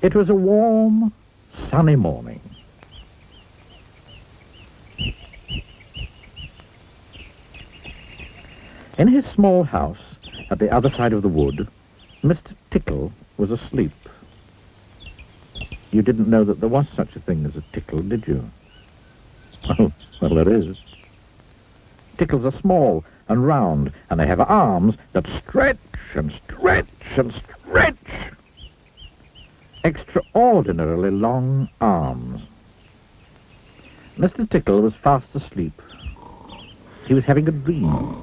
It was a warm, sunny morning. In his small house at the other side of the wood, Mr. Tickle was asleep. You didn't know that there was such a thing as a tickle, did you? Oh, well, there is. Tickles are small and round, and they have arms that stretch and stretch and stretch. Extraordinarily long arms. Mr. Tickle was fast asleep. He was having a dream.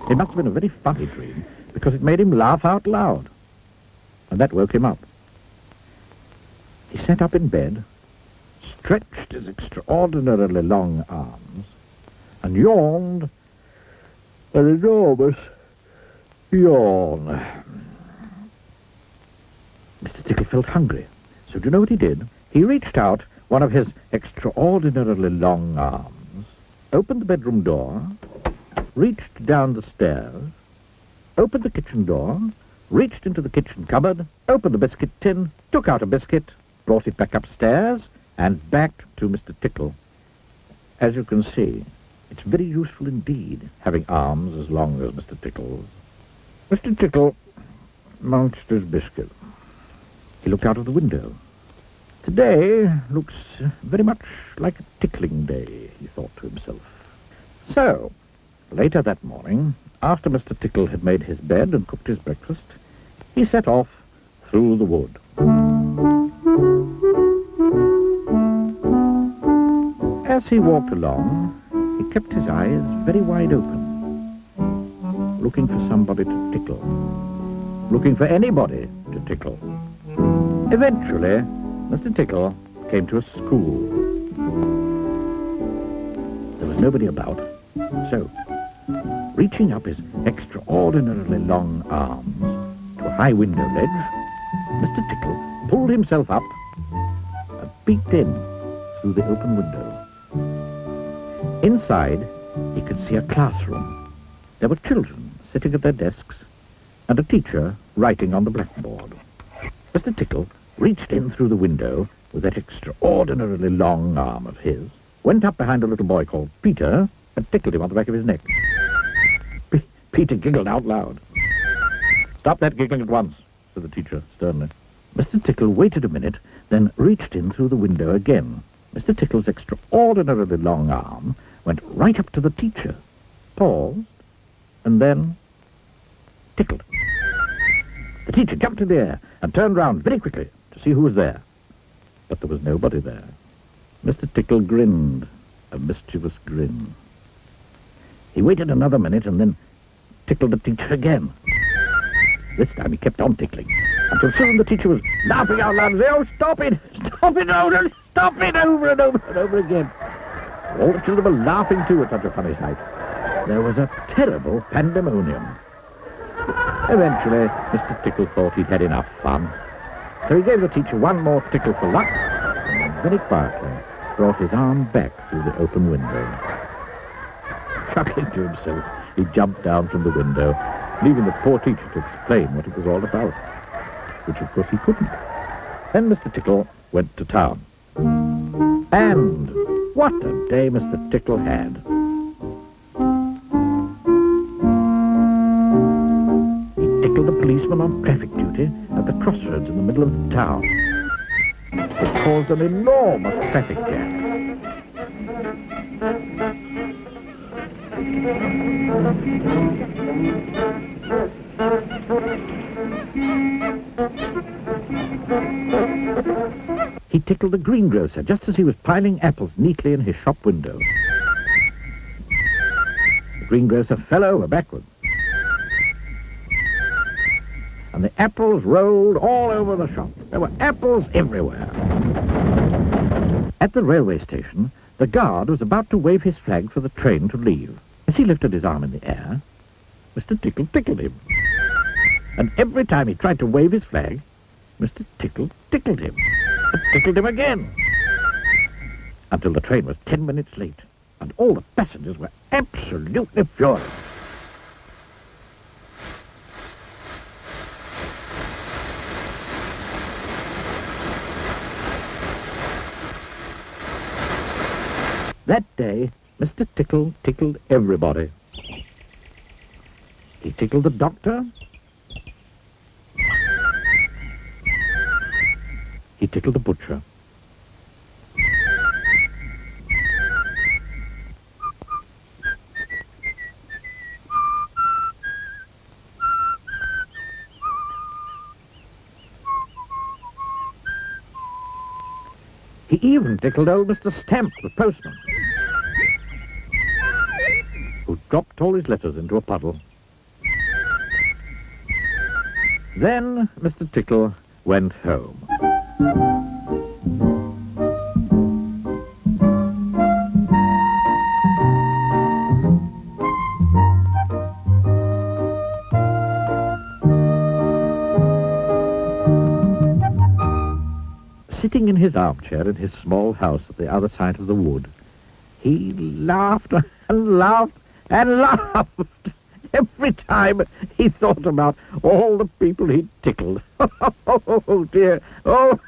It must have been a very funny dream, because it made him laugh out loud. And that woke him up. He sat up in bed, stretched his extraordinarily long arms, and yawned an enormous yawn. Mr. Tickle felt hungry, so do you know what he did? He reached out one of his extraordinarily long arms, opened the bedroom door, reached down the stairs, opened the kitchen door, reached into the kitchen cupboard, opened the biscuit tin, took out a biscuit, brought it back upstairs, and back to Mr. Tickle. As you can see, it's very useful indeed, having arms as long as Mr. Tickle's. Mr. Tickle munched his biscuit. He looked out of the window. Today looks very much like a tickling day, he thought to himself. So, later that morning, after Mr. Tickle had made his bed and cooked his breakfast, he set off through the wood. As he walked along, he kept his eyes very wide open, looking for somebody to tickle, looking for anybody to tickle. Eventually, Mr. Tickle came to a school. There was nobody about, so, reaching up his extraordinarily long arms to a high window ledge, Mr. Tickle pulled himself up and peeked in through the open window. Inside, he could see a classroom. There were children sitting at their desks and a teacher writing on the blackboard. Mr. Tickle reached in through the window with that extraordinarily long arm of his, went up behind a little boy called Peter, and tickled him on the back of his neck. Peter giggled out loud. "Stop that giggling at once," said the teacher sternly. Mr. Tickle waited a minute, then reached in through the window again. Mr. Tickle's extraordinarily long arm went right up to the teacher, paused, and then tickled. The teacher jumped in the air and turned round very quickly to see who was there. But there was nobody there. Mr. Tickle grinned a mischievous grin. He waited another minute and then tickled the teacher again. This time he kept on tickling, until soon the teacher was laughing out loud and saying, "Oh, stop it! Stop it! Oh, stop it!" over and over and over again. All the children were laughing too at such a funny sight. There was a terrible pandemonium. Eventually, Mr. Tickle thought he'd had enough fun, so he gave the teacher one more tickle for luck, and then very quietly brought his arm back through the open window. Chuckling to himself, he jumped down from the window, leaving the poor teacher to explain what it was all about, which of course he couldn't. Then Mr. Tickle went to town. And what a day Mr. Tickle had. He tickled a policeman on traffic duty at the crossroads in the middle of the town. It caused an enormous traffic jam. He tickled the greengrocer just as he was piling apples neatly in his shop window. The greengrocer fell over backwards, and the apples rolled all over the shop. There were apples everywhere. At the railway station, the guard was about to wave his flag for the train to leave. As he lifted his arm in the air, Mr. Tickle tickled him. And every time he tried to wave his flag, Mr. Tickle tickled him. And tickled him again. Until the train was 10 minutes late, and all the passengers were absolutely furious. That day, Mr. Tickle tickled everybody. He tickled the doctor. He tickled the butcher. He even tickled old Mr. Stamp, the postman, who dropped all his letters into a puddle. Then Mr. Tickle went home. Sitting in his armchair in his small house at the other side of the wood, he laughed and laughed and laughed every time he thought about all the people he'd tickled. Oh, dear. Oh,